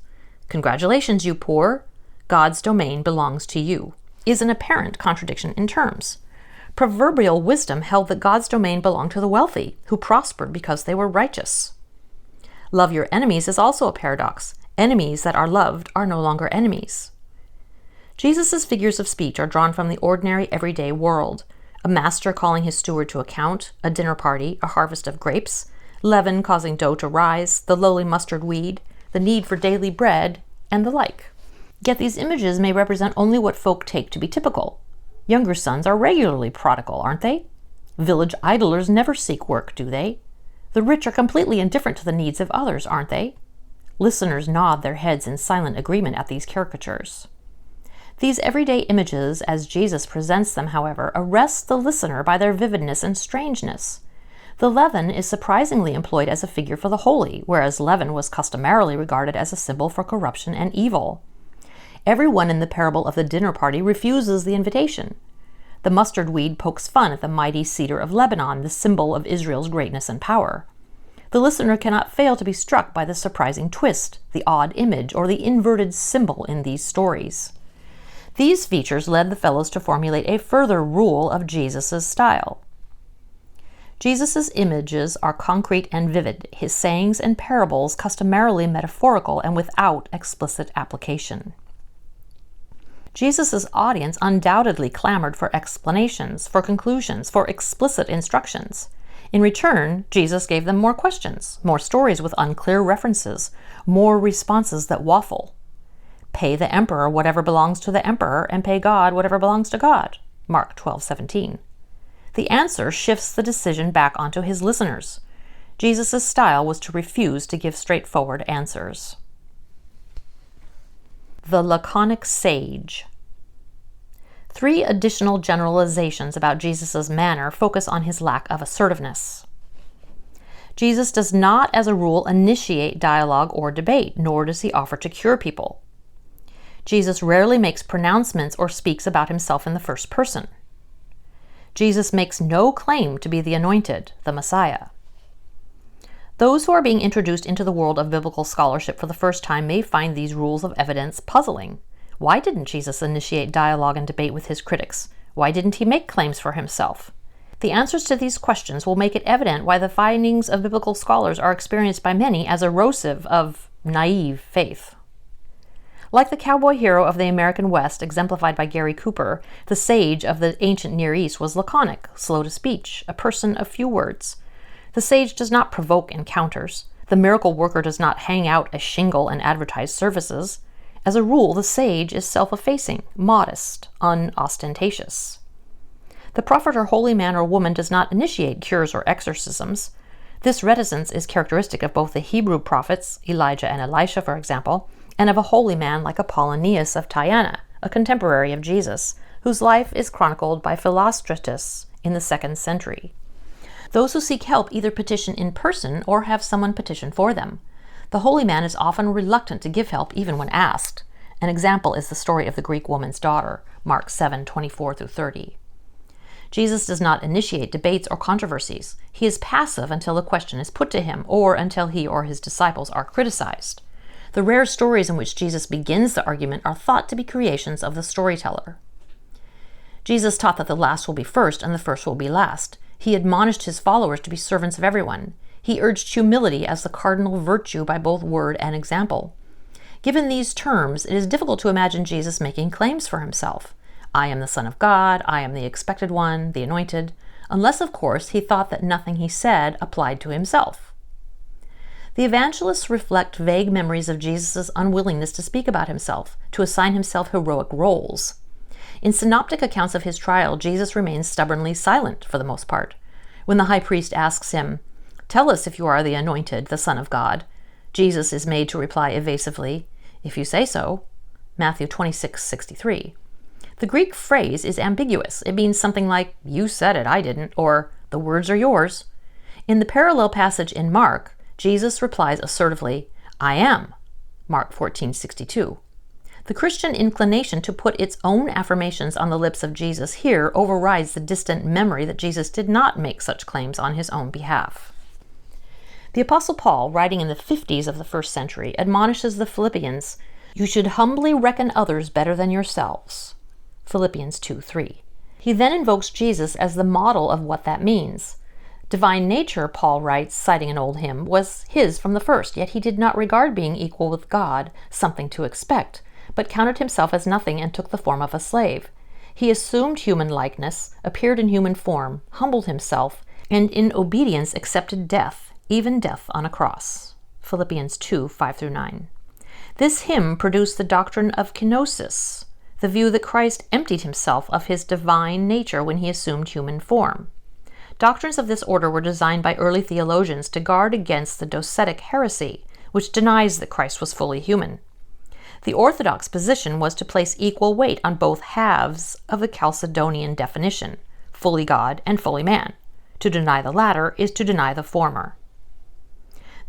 "Congratulations, you poor! God's domain belongs to you," is an apparent contradiction in terms. Proverbial wisdom held that God's domain belonged to the wealthy, who prospered because they were righteous. Love your enemies is also a paradox. Enemies that are loved are no longer enemies. Jesus' figures of speech are drawn from the ordinary, everyday world. A master calling his steward to account, a dinner party, a harvest of grapes, leaven causing dough to rise, the lowly mustard weed, the need for daily bread, and the like. Yet these images may represent only what folk take to be typical. Younger sons are regularly prodigal, aren't they? Village idlers never seek work, do they? The rich are completely indifferent to the needs of others, aren't they? Listeners nod their heads in silent agreement at these caricatures. These everyday images, as Jesus presents them, however, arrest the listener by their vividness and strangeness. The leaven is surprisingly employed as a figure for the holy, whereas leaven was customarily regarded as a symbol for corruption and evil. Everyone in the parable of the dinner party refuses the invitation. The mustard weed pokes fun at the mighty cedar of Lebanon, the symbol of Israel's greatness and power. The listener cannot fail to be struck by the surprising twist, the odd image, or the inverted symbol in these stories. These features led the fellows to formulate a further rule of Jesus' style. Jesus' images are concrete and vivid, his sayings and parables customarily metaphorical and without explicit application. Jesus' audience undoubtedly clamored for explanations, for conclusions, for explicit instructions. In return, Jesus gave them more questions, more stories with unclear references, more responses that waffle. Pay the emperor whatever belongs to the emperor, and pay God whatever belongs to God. Mark 12:17. The answer shifts the decision back onto his listeners. Jesus' style was to refuse to give straightforward answers. The laconic sage. 3 additional generalizations about Jesus' manner focus on his lack of assertiveness. Jesus does not, as a rule, initiate dialogue or debate, nor does he offer to cure people. Jesus rarely makes pronouncements or speaks about himself in the first person. Jesus makes no claim to be the anointed, the Messiah. Those who are being introduced into the world of biblical scholarship for the first time may find these rules of evidence puzzling. Why didn't Jesus initiate dialogue and debate with his critics? Why didn't he make claims for himself? The answers to these questions will make it evident why the findings of biblical scholars are experienced by many as erosive of naive faith. Like the cowboy hero of the American West, exemplified by Gary Cooper, the sage of the ancient Near East was laconic, slow to speech, a person of few words. The sage does not provoke encounters. The miracle worker does not hang out a shingle and advertise services. As a rule, the sage is self-effacing, modest, unostentatious. The prophet or holy man or woman does not initiate cures or exorcisms. This reticence is characteristic of both the Hebrew prophets, Elijah and Elisha, for example, and of a holy man like Apollonius of Tyana, a contemporary of Jesus, whose life is chronicled by Philostratus in the 2nd century. Those who seek help either petition in person or have someone petition for them. The holy man is often reluctant to give help even when asked. An example is the story of the Greek woman's daughter, Mark 7:24-30. Jesus does not initiate debates or controversies. He is passive until a question is put to him or until he or his disciples are criticized. The rare stories in which Jesus begins the argument are thought to be creations of the storyteller. Jesus taught that the last will be first and the first will be last. He admonished his followers to be servants of everyone. He urged humility as the cardinal virtue by both word and example. Given these terms, it is difficult to imagine Jesus making claims for himself. I am the Son of God, I am the expected one, the anointed, unless, of course, he thought that nothing he said applied to himself. The evangelists reflect vague memories of Jesus' unwillingness to speak about himself, to assign himself heroic roles. In synoptic accounts of his trial, Jesus remains stubbornly silent for the most part. When the high priest asks him, "Tell us if you are the anointed, the Son of God," Jesus is made to reply evasively, "If you say so," Matthew 26:63. The Greek phrase is ambiguous. It means something like, "You said it, I didn't," or "The words are yours." In the parallel passage in Mark, Jesus replies assertively, "I am," Mark 14:62. The Christian inclination to put its own affirmations on the lips of Jesus here overrides the distant memory that Jesus did not make such claims on his own behalf. The Apostle Paul, writing in the 50s of the first century, admonishes the Philippians, "You should humbly reckon others better than yourselves." Philippians 2:3. He then invokes Jesus as the model of what that means. Divine nature, Paul writes, citing an old hymn, was his from the first, yet he did not regard being equal with God something to expect, but counted himself as nothing and took the form of a slave. He assumed human likeness, appeared in human form, humbled himself, and in obedience accepted death, even death on a cross. Philippians 2:5-9. This hymn produced the doctrine of kenosis, the view that Christ emptied himself of his divine nature when he assumed human form. Doctrines of this order were designed by early theologians to guard against the docetic heresy, which denies that Christ was fully human. The orthodox position was to place equal weight on both halves of the Chalcedonian definition, fully God and fully man. To deny the latter is to deny the former.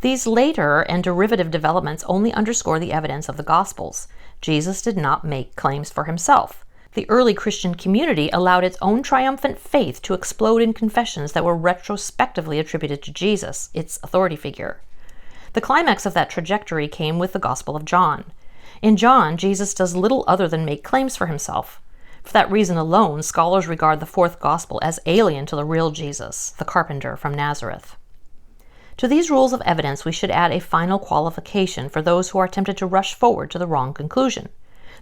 These later and derivative developments only underscore the evidence of the Gospels. Jesus did not make claims for himself. The early Christian community allowed its own triumphant faith to explode in confessions that were retrospectively attributed to Jesus, its authority figure. The climax of that trajectory came with the Gospel of John. In John, Jesus does little other than make claims for himself. For that reason alone, scholars regard the fourth Gospel as alien to the real Jesus, the carpenter from Nazareth. To these rules of evidence, we should add a final qualification for those who are tempted to rush forward to the wrong conclusion.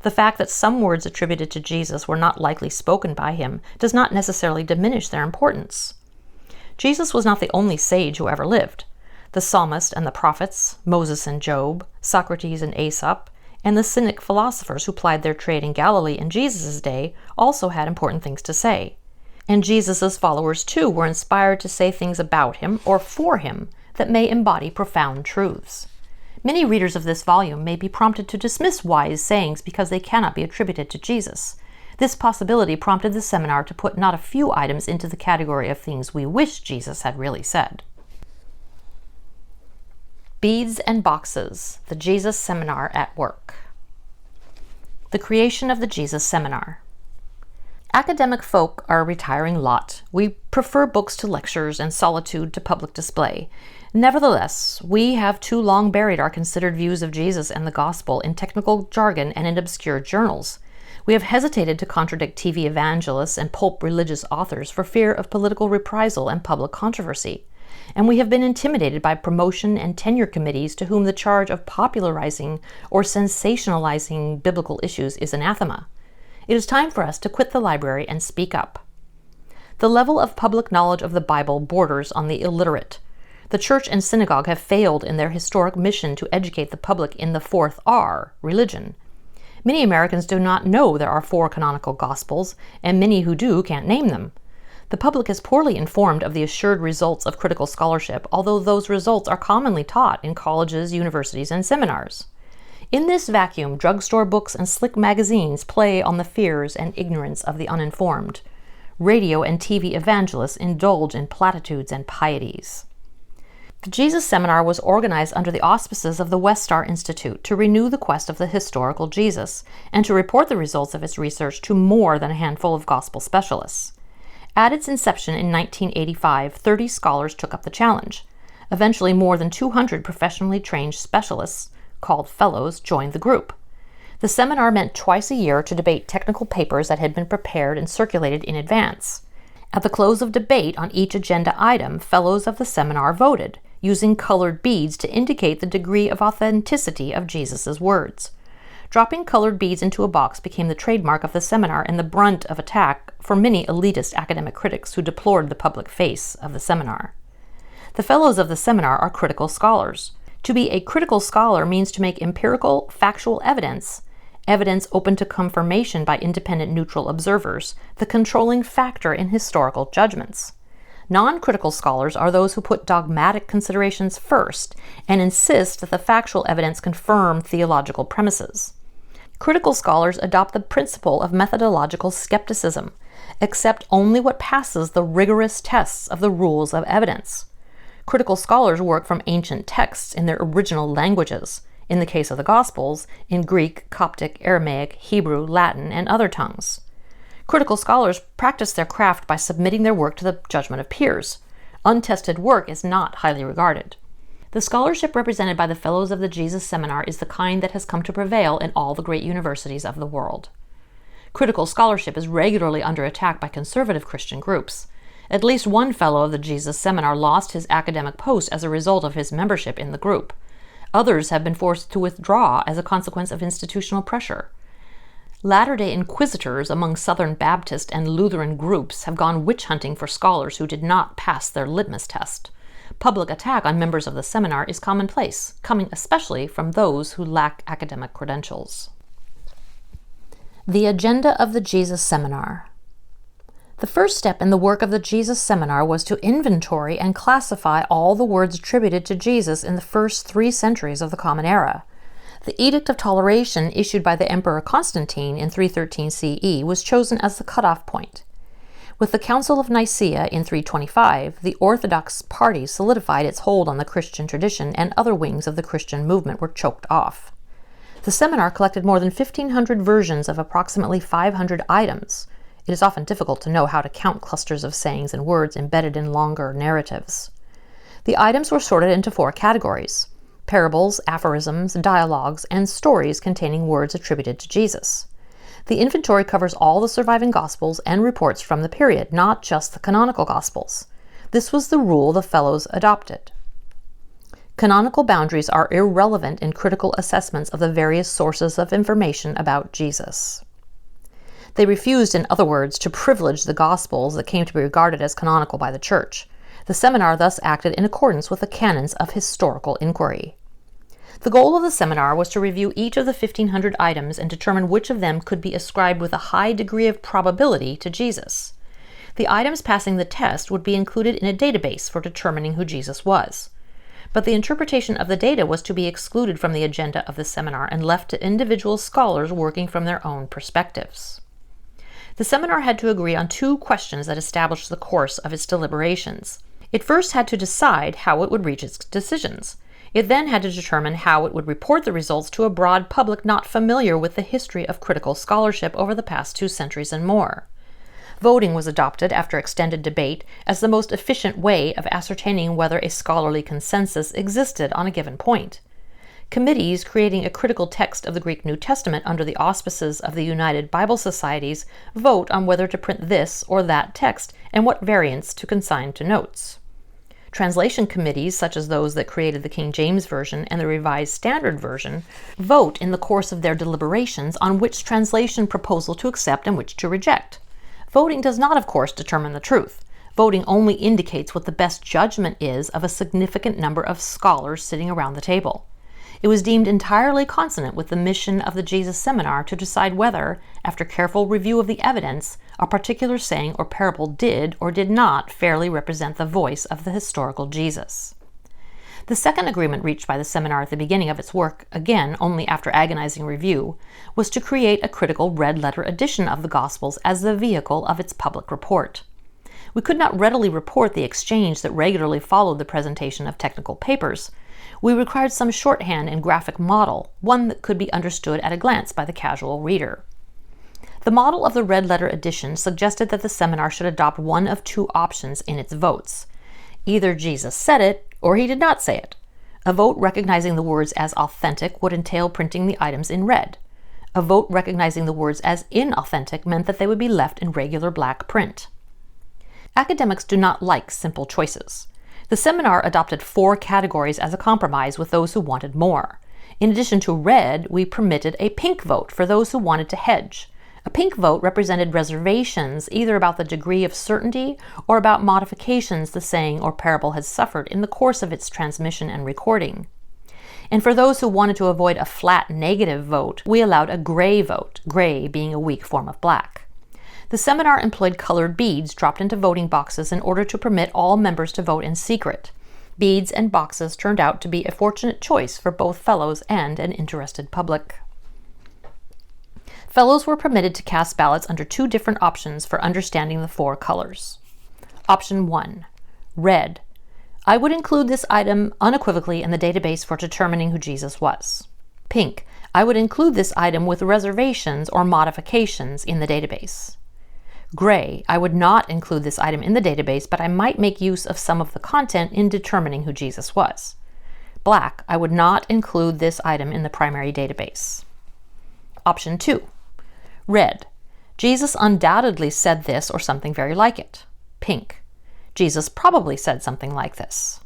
The fact that some words attributed to Jesus were not likely spoken by him does not necessarily diminish their importance. Jesus was not the only sage who ever lived. The psalmist and the prophets, Moses and Job, Socrates and Aesop, and the cynic philosophers who plied their trade in Galilee in Jesus' day also had important things to say. And Jesus' followers, too, were inspired to say things about him or for him that may embody profound truths. Many readers of this volume may be prompted to dismiss wise sayings because they cannot be attributed to Jesus. This possibility prompted the seminar to put not a few items into the category of things we wish Jesus had really said. Beads and Boxes, the Jesus Seminar at Work. The creation of the Jesus Seminar. Academic folk are a retiring lot. We prefer books to lectures and solitude to public display. Nevertheless, we have too long buried our considered views of Jesus and the gospel in technical jargon and in obscure journals. We have hesitated to contradict TV evangelists and pulp religious authors for fear of political reprisal and public controversy. And we have been intimidated by promotion and tenure committees to whom the charge of popularizing or sensationalizing biblical issues is anathema. It is time for us to quit the library and speak up. The level of public knowledge of the Bible borders on the illiterate. The church and synagogue have failed in their historic mission to educate the public in the fourth R, religion. Many Americans do not know there are 4 canonical Gospels, and many who do can't name them. The public is poorly informed of the assured results of critical scholarship, although those results are commonly taught in colleges, universities, and seminars. In this vacuum, drugstore books and slick magazines play on the fears and ignorance of the uninformed. Radio and TV evangelists indulge in platitudes and pieties. The Jesus Seminar was organized under the auspices of the Westar Institute to renew the quest of the historical Jesus and to report the results of its research to more than a handful of gospel specialists. At its inception in 1985, 30 scholars took up the challenge. Eventually, more than 200 professionally trained specialists, called fellows, joined the group. The seminar met twice a year to debate technical papers that had been prepared and circulated in advance. At the close of debate on each agenda item, fellows of the seminar voted, using colored beads to indicate the degree of authenticity of Jesus' words. Dropping colored beads into a box became the trademark of the seminar and the brunt of attack for many elitist academic critics who deplored the public face of the seminar. The fellows of the seminar are critical scholars. To be a critical scholar means to make empirical, factual evidence open to confirmation by independent neutral observers, the controlling factor in historical judgments. Non-critical scholars are those who put dogmatic considerations first and insist that the factual evidence confirm theological premises. Critical scholars adopt the principle of methodological skepticism, accept only what passes the rigorous tests of the rules of evidence. Critical scholars work from ancient texts in their original languages, in the case of the Gospels, in Greek, Coptic, Aramaic, Hebrew, Latin, and other tongues. Critical scholars practice their craft by submitting their work to the judgment of peers. Untested work is not highly regarded. The scholarship represented by the Fellows of the Jesus Seminar is the kind that has come to prevail in all the great universities of the world. Critical scholarship is regularly under attack by conservative Christian groups. At least one fellow of the Jesus Seminar lost his academic post as a result of his membership in the group. Others have been forced to withdraw as a consequence of institutional pressure. Latter-day inquisitors among Southern Baptist and Lutheran groups have gone witch-hunting for scholars who did not pass their litmus test. Public attack on members of the seminar is commonplace, coming especially from those who lack academic credentials. The agenda of the Jesus Seminar. The first step in the work of the Jesus Seminar was to inventory and classify all the words attributed to Jesus in the first 3 centuries of the Common Era. The Edict of Toleration issued by the Emperor Constantine in 313 CE was chosen as the cutoff point. With the Council of Nicaea in 325, the Orthodox party solidified its hold on the Christian tradition, and other wings of the Christian movement were choked off. The seminar collected more than 1,500 versions of approximately 500 items. It is often difficult to know how to count clusters of sayings and words embedded in longer narratives. The items were sorted into 4 categories: parables, aphorisms, dialogues, and stories containing words attributed to Jesus. The inventory covers all the surviving Gospels and reports from the period, not just the canonical Gospels. This was the rule the Fellows adopted. Canonical boundaries are irrelevant in critical assessments of the various sources of information about Jesus. They refused, in other words, to privilege the Gospels that came to be regarded as canonical by the Church. The seminar thus acted in accordance with the canons of historical inquiry. The goal of the seminar was to review each of the 1,500 items and determine which of them could be ascribed with a high degree of probability to Jesus. The items passing the test would be included in a database for determining who Jesus was. But the interpretation of the data was to be excluded from the agenda of the seminar and left to individual scholars working from their own perspectives. The seminar had to agree on 2 questions that established the course of its deliberations. It first had to decide how it would reach its decisions. It then had to determine how it would report the results to a broad public not familiar with the history of critical scholarship over the past 2 centuries and more. Voting was adopted after extended debate as the most efficient way of ascertaining whether a scholarly consensus existed on a given point. Committees creating a critical text of the Greek New Testament under the auspices of the United Bible Societies vote on whether to print this or that text and what variants to consign to notes. Translation committees, such as those that created the King James Version and the Revised Standard Version, vote in the course of their deliberations on which translation proposal to accept and which to reject. Voting does not, of course, determine the truth. Voting only indicates what the best judgment is of a significant number of scholars sitting around the table. It was deemed entirely consonant with the mission of the Jesus Seminar to decide whether, after careful review of the evidence, a particular saying or parable did or did not fairly represent the voice of the historical Jesus. The second agreement reached by the seminar at the beginning of its work, again only after agonizing review, was to create a critical red-letter edition of the Gospels as the vehicle of its public report. We could not readily report the exchange that regularly followed the presentation of technical papers. We required some shorthand and graphic model, one that could be understood at a glance by the casual reader. The model of the red letter edition suggested that the seminar should adopt one of two options in its votes. Either Jesus said it, or he did not say it. A vote recognizing the words as authentic would entail printing the items in red. A vote recognizing the words as inauthentic meant that they would be left in regular black print. Academics do not like simple choices. The seminar adopted 4 categories as a compromise with those who wanted more. In addition to red, we permitted a pink vote for those who wanted to hedge. A pink vote represented reservations either about the degree of certainty or about modifications the saying or parable had suffered in the course of its transmission and recording. And for those who wanted to avoid a flat negative vote, we allowed a gray vote, gray being a weak form of black. The seminar employed colored beads dropped into voting boxes in order to permit all members to vote in secret. Beads and boxes turned out to be a fortunate choice for both fellows and an interested public. Fellows were permitted to cast ballots under 2 different options for understanding the 4 colors. Option 1, red. I would include this item unequivocally in the database for determining who Jesus was. Pink. I would include this item with reservations or modifications in the database. Gray. I would not include this item in the database, but I might make use of some of the content in determining who Jesus was. Black. I would not include this item in the primary database. Option 2. Red. Jesus undoubtedly said this or something very like it. Pink. Jesus probably said something like this.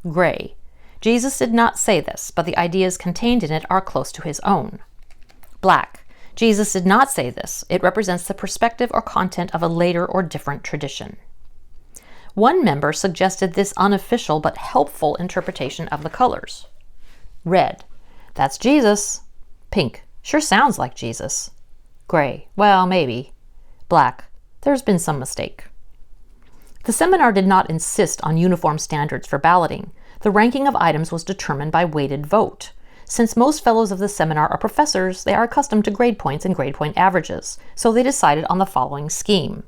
Gray. Jesus did not say this, but the ideas contained in it are close to his own. Black. Jesus did not say this. It represents the perspective or content of a later or different tradition. One member suggested this unofficial but helpful interpretation of the colors. Red. That's Jesus. Pink. Sure sounds like Jesus. Gray. Well, maybe. Black. There's been some mistake. The seminar did not insist on uniform standards for balloting. The ranking of items was determined by weighted vote. Since most fellows of the seminar are professors, they are accustomed to grade points and grade point averages, so they decided on the following scheme.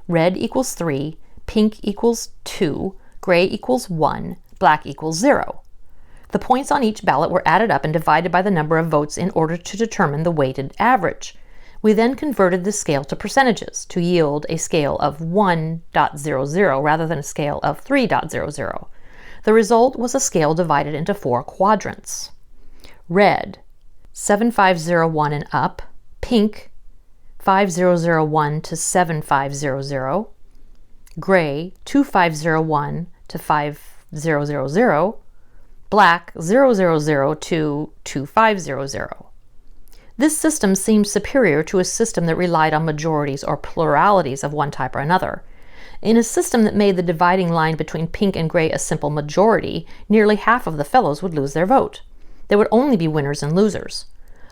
Red equals 3, pink equals 2, gray equals 1, black equals 0. The points on each ballot were added up and divided by the number of votes in order to determine the weighted average. We then converted the scale to percentages to yield a scale of 1.00 rather than a scale of 3.00. The result was a scale divided into 4 quadrants. Red, 7501 and up. Pink, 5001 to 7500. Gray, 2501 to 5000. Black, 000 to 2500. This system seemed superior to a system that relied on majorities or pluralities of one type or another. In a system that made the dividing line between pink and gray a simple majority, nearly half of the fellows would lose their vote. There would only be winners and losers.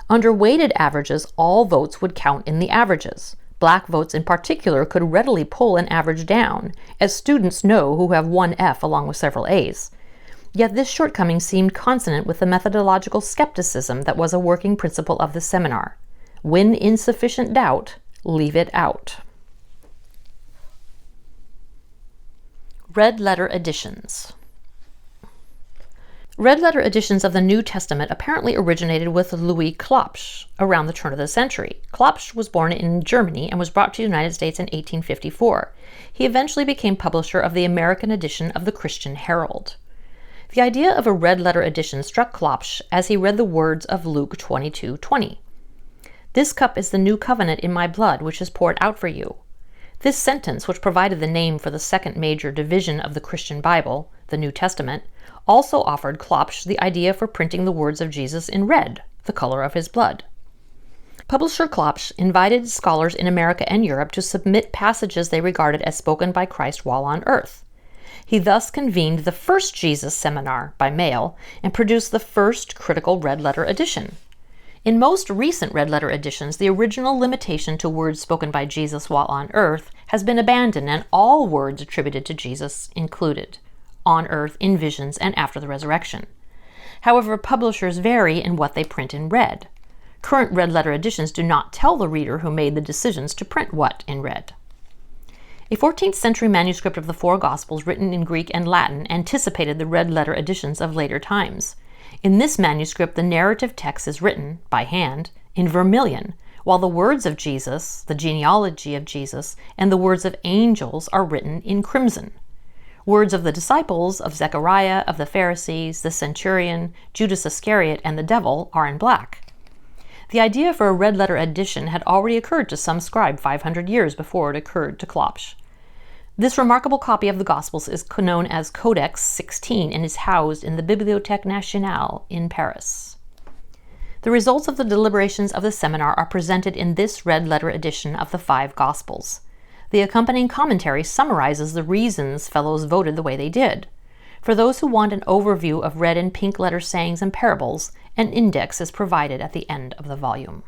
Under weighted averages, all votes would count in the averages. Black votes in particular could readily pull an average down, as students know who have one F along with several A's. Yet this shortcoming seemed consonant with the methodological skepticism that was a working principle of the seminar. When in sufficient doubt, leave it out. Red letter editions. Red letter editions of the New Testament apparently originated with Louis Klopsch around the turn of the century. Klopsch was born in Germany and was brought to the United States in 1854. He eventually became publisher of the American edition of the Christian Herald. The idea of a red letter edition struck Klopsch as he read the words of Luke 22:20. "This cup is the new covenant in my blood, which is poured out for you." This sentence, which provided the name for the second major division of the Christian Bible, the New Testament, also offered Klopsch the idea for printing the words of Jesus in red, the color of his blood. Publisher Klopsch invited scholars in America and Europe to submit passages they regarded as spoken by Christ while on earth. He thus convened the first Jesus seminar by mail and produced the first critical red letter edition. In most recent red letter editions, the original limitation to words spoken by Jesus while on earth has been abandoned and all words attributed to Jesus included, on earth, in visions, and after the resurrection. However, publishers vary in what they print in red. Current red letter editions do not tell the reader who made the decisions to print what in red. A 14th century manuscript of the four Gospels written in Greek and Latin anticipated the red letter editions of later times. In this manuscript, the narrative text is written, by hand, in vermilion, while the words of Jesus, the genealogy of Jesus, and the words of angels are written in crimson. Words of the disciples, of Zechariah, of the Pharisees, the centurion, Judas Iscariot, and the devil are in black. The idea for a red letter edition had already occurred to some scribe 500 years before it occurred to Klopsch. This remarkable copy of the Gospels is known as Codex 16 and is housed in the Bibliothèque Nationale in Paris. The results of the deliberations of the seminar are presented in this red letter edition of the five Gospels. The accompanying commentary summarizes the reasons fellows voted the way they did. For those who want an overview of red and pink letter sayings and parables, an index is provided at the end of the volume.